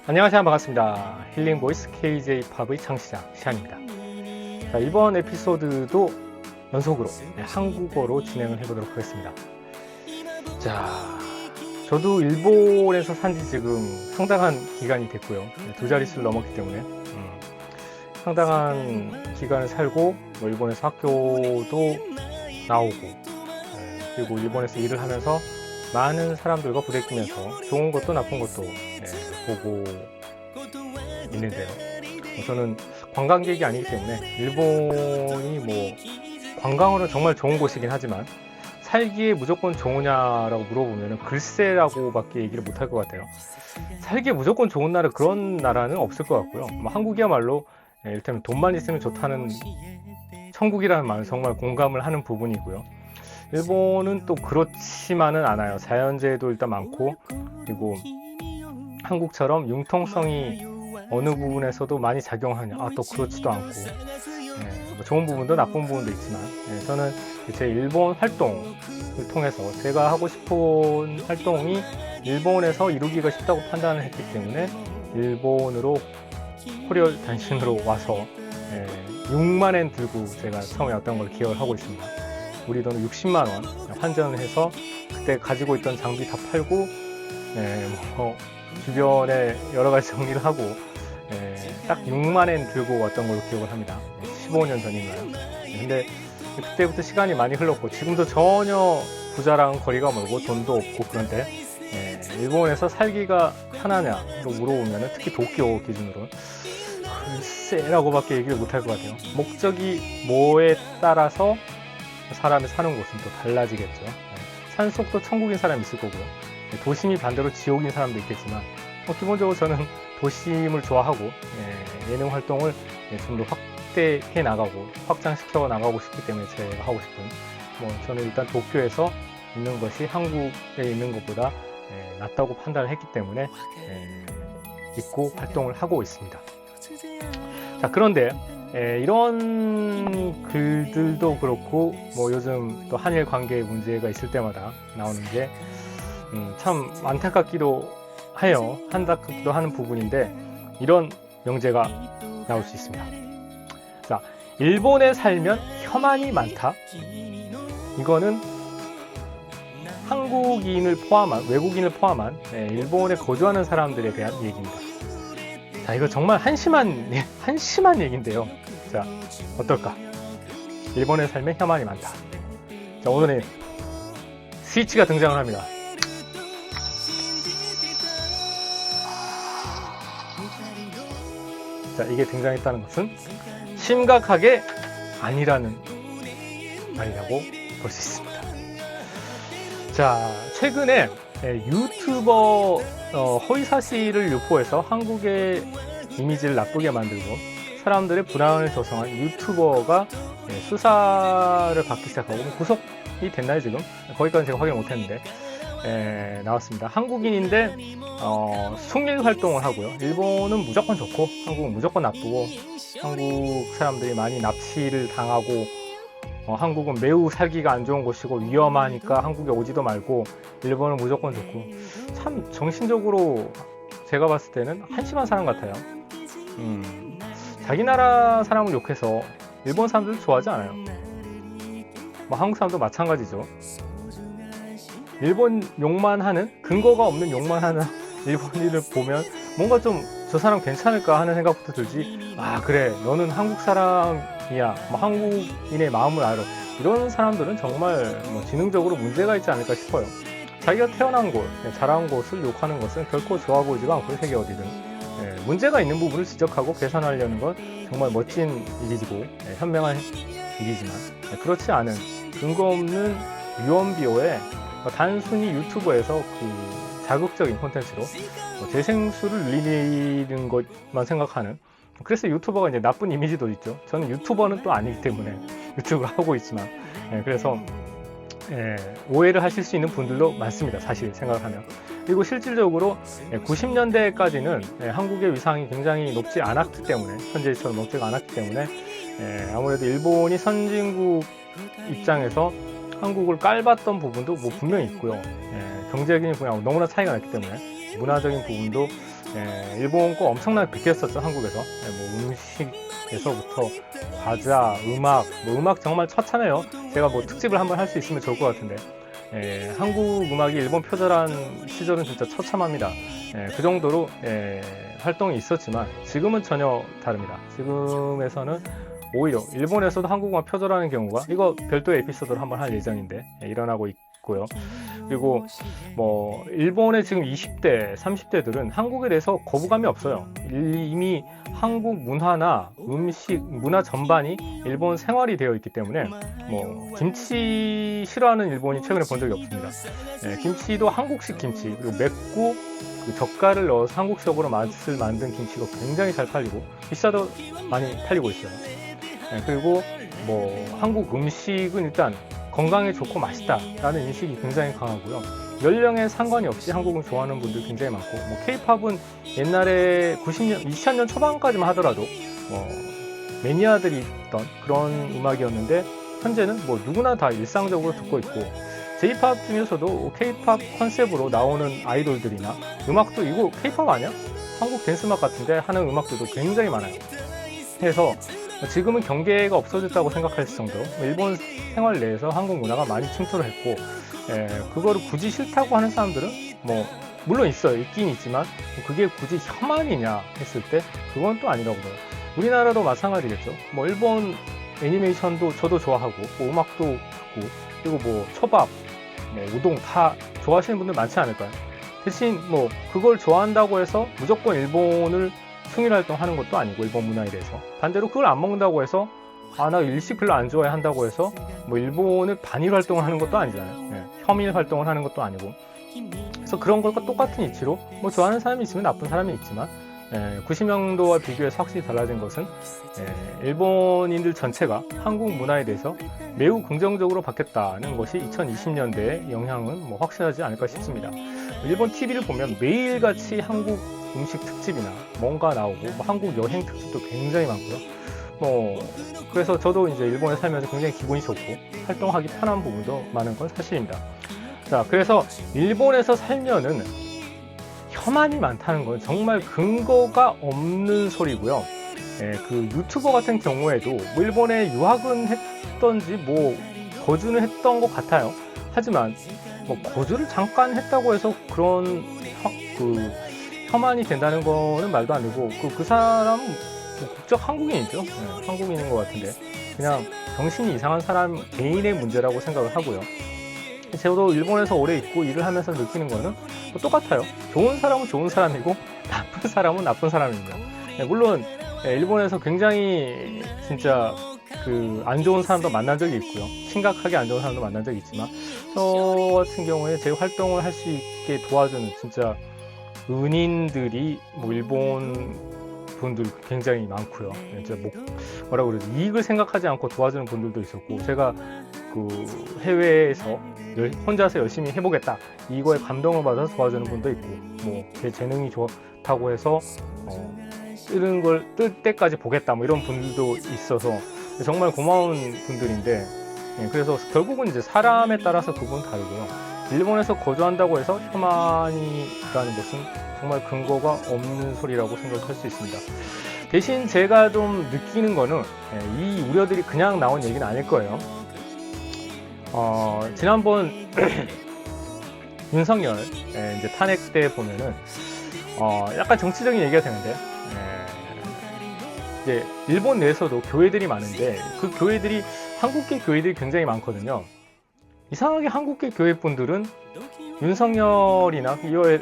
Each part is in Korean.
안녕하세요. 반갑습니다. 힐링 보이스 KJ-팝의 창시자 시안입니다. 자, 이번 에피소드도 연속으로 한국어로 진행을 해보도록 하겠습니다. 자, 저도 일본에서 산지 지금 상당한 기간이 됐고요. 두 자릿수를 넘었기 때문에 상당한 기간을 살고 일본에서 학교도 나오고 그리고 일본에서 일을 하면서 많은 사람들과 부대끼면서 좋은 것도 나쁜 것도 보고 있는데요. 저는 관광객이 아니기 때문에 일본이 관광으로 정말 좋은 곳이긴 하지만 살기에 무조건 좋으냐라고 물어보면 글쎄라고밖에 얘기를 못할 것 같아요. 살기에 무조건 좋은 나라, 그런 나라는 없을 것 같고요. 한국이야말로 이를테면 돈만 있으면 좋다는 천국이라는 말은 정말 공감을 하는 부분이고요. 일본은 또 그렇지만은 않아요. 자연재해도 일단 많고, 그리고 한국처럼 융통성이 어느 부분에서도 많이 작용하냐, 또 그렇지도 않고, 좋은 부분도 나쁜 부분도 있지만, 저는 제 일본 활동을 통해서 제가 하고 싶은 활동이 일본에서 이루기가 쉽다고 판단을 했기 때문에 일본으로 호리얼 단신으로 와서 6만엔 들고 제가 처음에 왔던 걸 기억을 하고 있습니다. 우리 돈 60만원 환전을 해서 그때 가지고 있던 장비 다 팔고 주변에 여러 가지 정리를 하고 딱 6만엔 들고 왔던 걸로 기억을 합니다. 15년 전인가요? 근데 그때부터 시간이 많이 흘렀고 지금도 전혀 부자랑 거리가 멀고 돈도 없고, 그런데 일본에서 살기가 편하냐고 물어보면 특히 도쿄 기준으로 글쎄라고 밖에 얘기를 못할 것 같아요. 목적이 뭐에 따라서 사람이 사는 곳은 또 달라지겠죠. 산속도 천국인 사람이 있을 거고요. 도심이 반대로 지옥인 사람도 있겠지만 기본적으로 저는 도심을 좋아하고 예능 활동을 좀 더 확대해 나가고 확장시켜 나가고 싶기 때문에 제가 하고 싶은 저는 일단 도쿄에서 있는 것이 한국에 있는 것보다 낫다고 판단을 했기 때문에 있고 활동을 하고 있습니다. 자, 그런데 이런 글들도 그렇고 요즘 또 한일 관계 문제가 있을 때마다 나오는 게 참 안타깝기도 해요. 안타깝기도 하는 부분인데 이런 명제가 나올 수 있습니다. 자, 일본에 살면 혐한이 많다. 이거는 한국인을 포함한, 외국인을 포함한 일본에 거주하는 사람들에 대한 얘기입니다. 자, 이거 정말 한심한 얘기인데요. 자, 어떨까? 일본에 살면 혐한이 많다. 자, 오늘의 스위치가 등장을 합니다. 자, 이게 등장했다는 것은 심각하게 아니라는 말이라고 볼 수 있습니다. 자, 최근에 유튜버 허위사실을 유포해서 한국의 이미지를 나쁘게 만들고 사람들의 불안을 조성한 유튜버가 수사를 받기 시작하고 구속이 됐나요 지금? 거기까지는 제가 확인을 못했는데 나왔습니다. 한국인인데 숙일 활동을 하고요. 일본은 무조건 좋고 한국은 무조건 나쁘고, 한국 사람들이 많이 납치를 당하고 한국은 매우 살기가 안 좋은 곳이고 위험하니까 한국에 오지도 말고 일본은 무조건 좋고, 참 정신적으로 제가 봤을 때는 한심한 사람 같아요. 자기 나라 사람을 욕해서 일본 사람들도 좋아하지 않아요. 한국 사람도 마찬가지죠. 일본 욕만 하는, 근거가 없는 욕만 하는 일본인을 보면 뭔가 좀 저 사람 괜찮을까 하는 생각부터 들지, 그래 너는 한국 사람이야, 한국인의 마음을 알아, 이런 사람들은 정말 지능적으로 문제가 있지 않을까 싶어요. 자기가 태어난 곳, 자란 곳을 욕하는 것은 결코 좋아 보이지가 않고요. 세계 어디든 문제가 있는 부분을 지적하고 개선하려는 건 정말 멋진 일이고 현명한 일이지만, 그렇지 않은 근거 없는 유언비어에 단순히 유튜브에서 자극적인 콘텐츠로 재생수를 늘리는 것만 생각하는, 그래서 유튜버가 이제 나쁜 이미지도 있죠. 저는 유튜버는 또 아니기 때문에 유튜브를 하고 있지만 그래서 오해를 하실 수 있는 분들도 많습니다. 사실 생각을 하면. 그리고 실질적으로 90년대까지는 한국의 위상이 굉장히 높지 않았기 때문에, 현재처럼 높지가 않았기 때문에 아무래도 일본이 선진국 입장에서 한국을 깔봤던 부분도 분명히 있고요. 경제적인 분야 너무나 차이가 났기 때문에 문화적인 부분도 일본 거 엄청나게 베꼈었죠. 한국에서. 뭐 음식에서부터 과자, 음악, 뭐 음악 정말 처참해요. 제가 뭐 특집을 한번 할 수 있으면 좋을 것 같은데 한국 음악이 일본 표절한 시절은 진짜 처참합니다. 그 정도로 활동이 있었지만 지금은 전혀 다릅니다. 지금에서는 오히려 일본에서도 한국 음악 표절하는 경우가, 이거 별도의 에피소드를 한번 할 예정인데 일어나고 있고요. 그리고 뭐 일본의 지금 20대, 30대들은 한국에 대해서 거부감이 없어요. 이미 한국 문화나 음식, 문화 전반이 일본 생활이 되어 있기 때문에 뭐 김치 싫어하는 일본이 최근에 본 적이 없습니다. 김치도 한국식 김치, 그리고 맵고 그 젓갈을 넣어서 한국적으로 맛을 만든 김치가 굉장히 잘 팔리고 비싸도 많이 팔리고 있어요. 그리고 뭐 한국 음식은 일단 건강에 좋고 맛있다라는 인식이 굉장히 강하고요. 연령에 상관이 없이 한국을 좋아하는 분들 굉장히 많고, 뭐 K-팝은 옛날에 90년, 2000년 초반까지만 하더라도 매니아들이 있던 그런 음악이었는데 현재는 뭐 누구나 다 일상적으로 듣고 있고, J-팝 중에서도 K-팝 컨셉으로 나오는 아이돌들이나 음악도 이거 K-팝 아니야? 한국 댄스 음악 같은데 하는 음악들도 굉장히 많아요. 그래서 지금은 경계가 없어졌다고 생각할 정도로 일본 생활 내에서 한국 문화가 많이 침투를 했고, 그거를 굳이 싫다고 하는 사람들은 뭐 물론 있어요. 있긴 있지만 그게 굳이 혐한이냐 했을 때 그건 또 아니라고 봐요. 우리나라도 마찬가지겠죠. 뭐 일본 애니메이션도 저도 좋아하고, 뭐 음악도 듣고, 그리고 뭐 초밥, 우동 다 좋아하시는 분들 많지 않을까요? 대신 뭐 그걸 좋아한다고 해서 무조건 일본을 충일 활동하는 것도 아니고, 일본 문화에 대해서 반대로 그걸 안 먹는다고 해서 나 일식 별로 안 좋아해 한다고 해서 뭐 일본을 반일 활동을 하는 것도 아니잖아요. 혐일 활동을 하는 것도 아니고, 그래서 그런 것과 똑같은 이치로 뭐 좋아하는 사람이 있으면 나쁜 사람이 있지만 90년도와 비교해서 확실히 달라진 것은 일본인들 전체가 한국 문화에 대해서 매우 긍정적으로 바뀌었다는 것이 2020년대의 영향은 뭐 확실하지 않을까 싶습니다. 일본 TV를 보면 매일같이 한국 음식 특집이나 뭔가 나오고, 뭐 한국 여행 특집도 굉장히 많고요. 뭐 그래서 저도 이제 일본에 살면서 굉장히 기분이 좋고 활동하기 편한 부분도 많은 건 사실입니다. 자, 그래서 일본에서 살면은 혐한이 많다는 건 정말 근거가 없는 소리고요. 그 유튜버 같은 경우에도 뭐 일본에 유학은 했던지 뭐 거주는 했던 것 같아요. 하지만 뭐 거주를 잠깐 했다고 해서 그런 그 혐한이 된다는 거는 말도 안 되고, 그 사람은 뭐 국적 한국인이죠. 한국인인 것 같은데 그냥 정신이 이상한 사람 개인의 문제라고 생각을 하고요. 저도 일본에서 오래 있고 일을 하면서 느끼는 거는 뭐 똑같아요. 좋은 사람은 좋은 사람이고 나쁜 사람은 나쁜 사람입니다. 물론 일본에서 굉장히 진짜 그 안 좋은 사람도 만난 적이 있고요. 심각하게 안 좋은 사람도 만난 적이 있지만, 저 같은 경우에 제 활동을 할 수 있게 도와주는 진짜 은인들이 뭐 일본 분들 굉장히 많고요. 진짜 뭐라고 그러지, 이익을 생각하지 않고 도와주는 분들도 있었고, 제가 그 해외에서 혼자서 열심히 해보겠다 이거에 감동을 받아서 도와주는 분도 있고, 뭐 제 재능이 좋다고 해서 뜨는 걸 뜰 때까지 보겠다 뭐 이런 분들도 있어서 정말 고마운 분들인데, 그래서 결국은 이제 사람에 따라서 그건 다르고요. 일본에서 거주한다고 해서 혐한이라는 것은 정말 근거가 없는 소리라고 생각할 수 있습니다. 대신 제가 좀 느끼는 거는 이 우려들이 그냥 나온 얘기는 아닐 거예요. 지난번 윤석열 이제 탄핵 때 보면은 약간 정치적인 얘기가 되는데, 이제 일본 내에서도 교회들이 많은데 그 교회들이 한국계 교회들이 굉장히 많거든요. 이상하게 한국계 교회 분들은 윤석열이나 이거에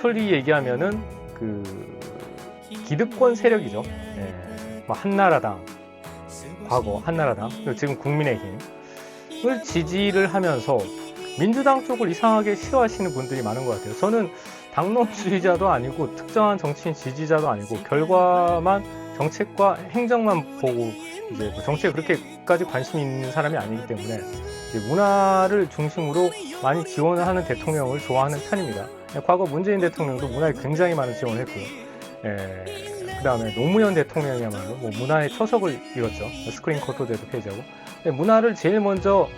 솔직히 얘기하면은 그 기득권 세력이죠. 뭐 한나라당, 과거 한나라당, 그리고 지금 국민의힘을 지지를 하면서 민주당 쪽을 이상하게 싫어하시는 분들이 많은 것 같아요. 저는 당론주의자도 아니고 특정한 정치인 지지자도 아니고 결과만, 정책과 행정만 보고 이제 뭐 정치에 그렇게까지 관심이 있는 사람이 아니기 때문에 문화를 중심으로 많이 지원을 하는 대통령을 좋아하는 편입니다. 과거 문재인 대통령도 문화에 굉장히 많은 지원을 했고요. 그 다음에 노무현 대통령이야말로 뭐 문화의 초석을 이뤘죠. 스크린 코토제도 폐지하고. 문화를 제일 먼저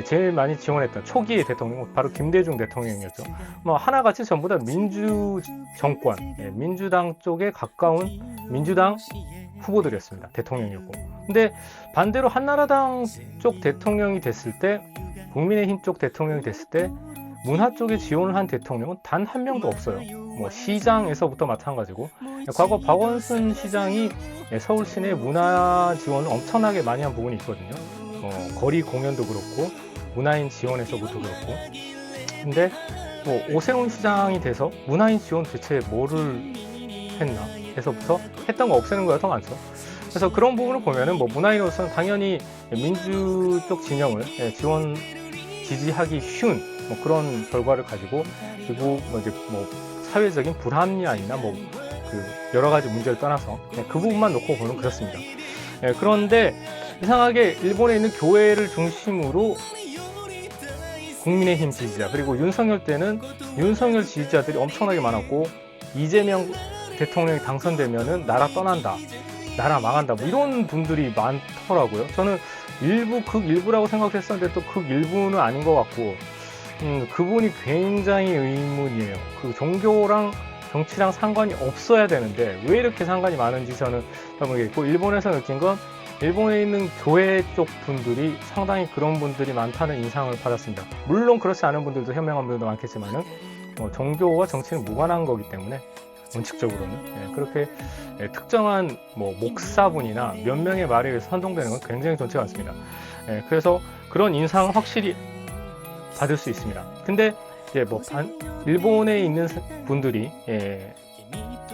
제일 많이 지원했던 초기의 대통령 바로 김대중 대통령이었죠. 뭐 하나같이 전부 다 민주 정권, 민주당 쪽에 가까운 민주당 후보들이었습니다. 대통령이었고. 근데 반대로 한나라당 쪽 대통령이 됐을 때, 국민의힘 쪽 대통령이 됐을 때 문화 쪽에 지원을 한 대통령은 단 한 명도 없어요. 뭐 시장에서부터 마찬가지고, 과거 박원순 시장이 서울 시내 문화 지원을 엄청나게 많이 한 부분이 있거든요. 거리 공연도 그렇고 문화인 지원에서부터 그렇고. 근데 뭐 오세훈 시장이 돼서 문화인 지원 대체 뭐를 했나 해서부터 했던 거 없애는 거가 더 많죠. 그래서 그런 부분을 보면은 뭐 문화인으로서는 당연히 민주 쪽 진영을 지원 지지하기 쉬운 뭐 그런 결과를 가지고, 그리고 뭐 이제 뭐 사회적인 불합리함이나 뭐 그 여러 가지 문제를 떠나서 그 부분만 놓고 보면 그렇습니다. 그런데 이상하게 일본에 있는 교회를 중심으로 국민의힘 지지자, 그리고 윤석열 때는 윤석열 지지자들이 엄청나게 많았고, 이재명 대통령이 당선되면은 나라 떠난다, 나라 망한다, 뭐 이런 분들이 많더라고요. 저는 극일부라고 생각했었는데 또 극일부는 아닌 것 같고, 그분이 굉장히 의문이에요. 그 종교랑 정치랑 상관이 없어야 되는데 왜 이렇게 상관이 많은지 저는 모르겠고, 일본에서 느낀 건 일본에 있는 교회 쪽 분들이 상당히 그런 분들이 많다는 인상을 받았습니다. 물론 그렇지 않은 분들도, 현명한 분들도 많겠지만은 종교와 정치는 무관한 거기 때문에 원칙적으로는 그렇게 특정한 뭐 목사분이나 몇 명의 말에 의해서 선동되는 건 굉장히 좋지 않습니다. 그래서 그런 인상을 확실히 받을 수 있습니다. 근데 이제 뭐 일본에 있는 분들이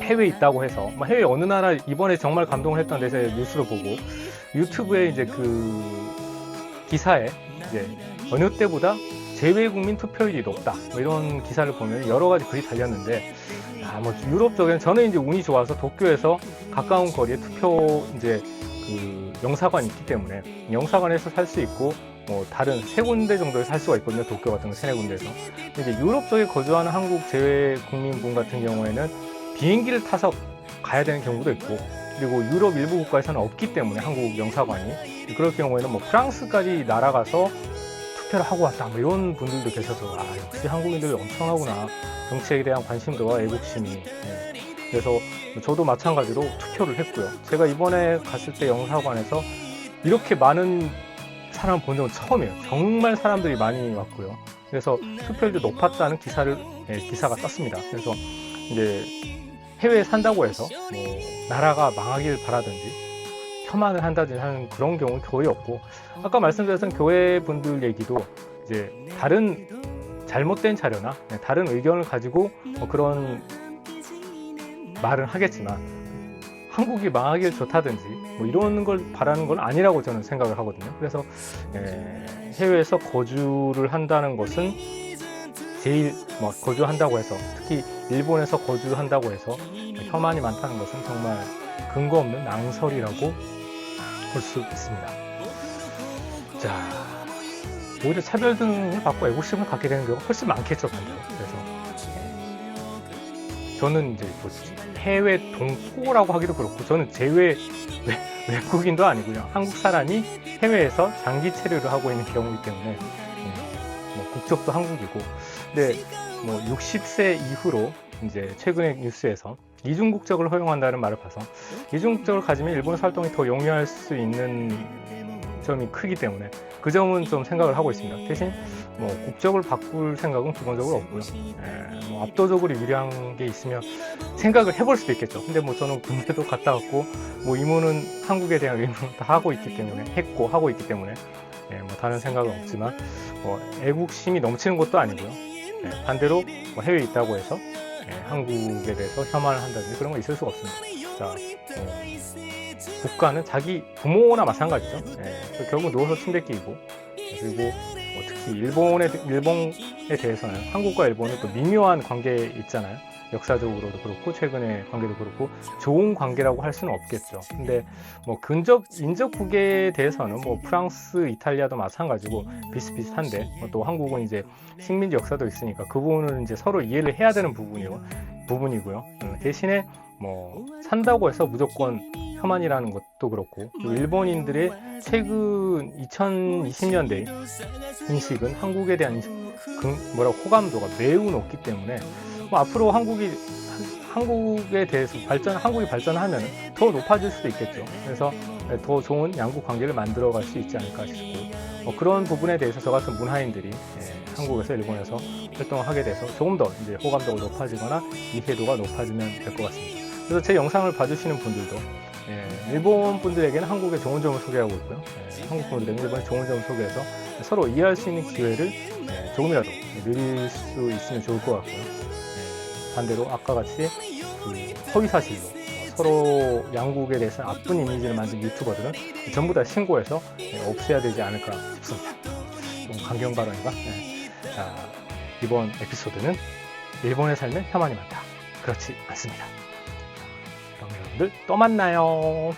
해외에 있다고 해서 해외 어느 나라 이번에 정말 감동을 했던 데서 뉴스를 보고 유튜브에 이제 그 기사에 이제 어느 때보다 재외국민 투표율이 높다 뭐 이런 기사를 보면 여러 가지 글이 달렸는데, 뭐 유럽 쪽에는 저는 이제 운이 좋아서 도쿄에서 가까운 거리에 투표 이제 그 영사관이 있기 때문에 영사관에서 살 수 있고, 뭐 다른 3군데 정도에 살 수가 있거든요. 도쿄 같은 거 3-4군데에서. 이제 유럽 쪽에 거주하는 한국 재외 국민분 같은 경우에는 비행기를 타서 가야 되는 경우도 있고, 그리고 유럽 일부 국가에서는 없기 때문에 한국 영사관이, 그럴 경우에는 뭐 프랑스까지 날아가서 투표를 하고 왔다 뭐 이런 분들도 계셔서 역시 한국인들이 엄청나구나, 정치에 대한 관심도와 애국심이. 그래서 저도 마찬가지로 투표를 했고요. 제가 이번에 갔을 때 영사관에서 이렇게 많은 사람을 본 적은 처음이에요. 정말 사람들이 많이 왔고요. 그래서 투표율도 높았다는 기사가 떴습니다. 그래서 이제 해외에 산다고 해서 뭐 나라가 망하길 바라든지 혐한을 한다든지 하는 그런 경우는 거의 없고, 아까 말씀드렸던 교회 분들 얘기도 이제 다른 잘못된 자료나 다른 의견을 가지고 그런 말을 하겠지만 한국이 망하길 좋다든지 뭐 이런 걸 바라는 건 아니라고 저는 생각을 하거든요. 그래서 해외에서 거주를 한다는 것은 제일 뭐 거주한다고 해서, 특히 일본에서 거주한다고 해서 혐한이 많다는 것은 정말 근거 없는 낭설이라고 볼 수 있습니다. 자, 오히려 차별 등을 받고 애국심을 갖게 되는 경우가 훨씬 많겠죠, 반대로. 그래서 저는 이제 뭐 해외 동포라고 하기도 그렇고, 저는 외국인도 아니고요. 한국 사람이 해외에서 장기 체류를 하고 있는 경우이기 때문에 뭐 국적도 한국이고, 근데 뭐 60세 이후로 이제 최근에 뉴스에서 이중국적을 허용한다는 말을 봐서, 이중국적을 가지면 일본에서 활동이 더 용이할 수 있는 점이 크기 때문에 그 점은 좀 생각을 하고 있습니다. 대신 뭐 국적을 바꿀 생각은 기본적으로 없고요. 뭐 압도적으로 유리한 게 있으면 생각을 해볼 수도 있겠죠. 근데 뭐 저는 군대도 갔다 왔고, 뭐 이모는 한국에 대한 의문을 다 하고 있기 때문에 하고 있기 때문에 뭐 다른 생각은 없지만, 뭐 애국심이 넘치는 것도 아니고요. 반대로 뭐 해외에 있다고 해서 한국에 대해서 혐한을 한다든지 그런 거 있을 수가 없습니다. 자, 국가는 자기 부모나 마찬가지죠. 결국 누워서 침대 끼고, 그리고 뭐 특히 일본에 대해서는 한국과 일본은 또 미묘한 관계 있잖아요. 역사적으로도 그렇고 최근의 관계도 그렇고 좋은 관계라고 할 수는 없겠죠. 근데 뭐 인접국에 대해서는 뭐 프랑스, 이탈리아도 마찬가지고 비슷비슷한데, 또 한국은 이제 식민지 역사도 있으니까 그 부분을 이제 서로 이해를 해야 되는 부분이고요. 대신에 뭐 산다고 해서 무조건 혐한이라는 것도 그렇고, 그리고 일본인들의 최근 2020년대 인식은 한국에 대한 호감도가 매우 높기 때문에 뭐 앞으로 한국에 대해서 한국이 발전하면 더 높아질 수도 있겠죠. 그래서 더 좋은 양국 관계를 만들어갈 수 있지 않을까 싶고, 그런 부분에 대해서 저 같은 문화인들이 한국에서 일본에서 활동을 하게 돼서 조금 더 이제 호감도가 높아지거나 이해도가 높아지면 될 것 같습니다. 그래서 제 영상을 봐주시는 분들도 일본 분들에게는 한국의 좋은 점을 소개하고 있고요. 한국 분들에게는 일본의 좋은 점을 소개해서 서로 이해할 수 있는 기회를 조금이라도 누릴 수 있으면 좋을 것 같고요. 반대로 아까 같이 허위사실로 서로 양국에 대해서 나쁜 이미지를 만든 유튜버들은 전부 다 신고해서 없애야 되지 않을까 싶습니다. 좀 강경 발언인가? 자, 이번 에피소드는 일본에 살면 혐한이 많다. 그렇지 않습니다. 그럼 여러분들 또 만나요.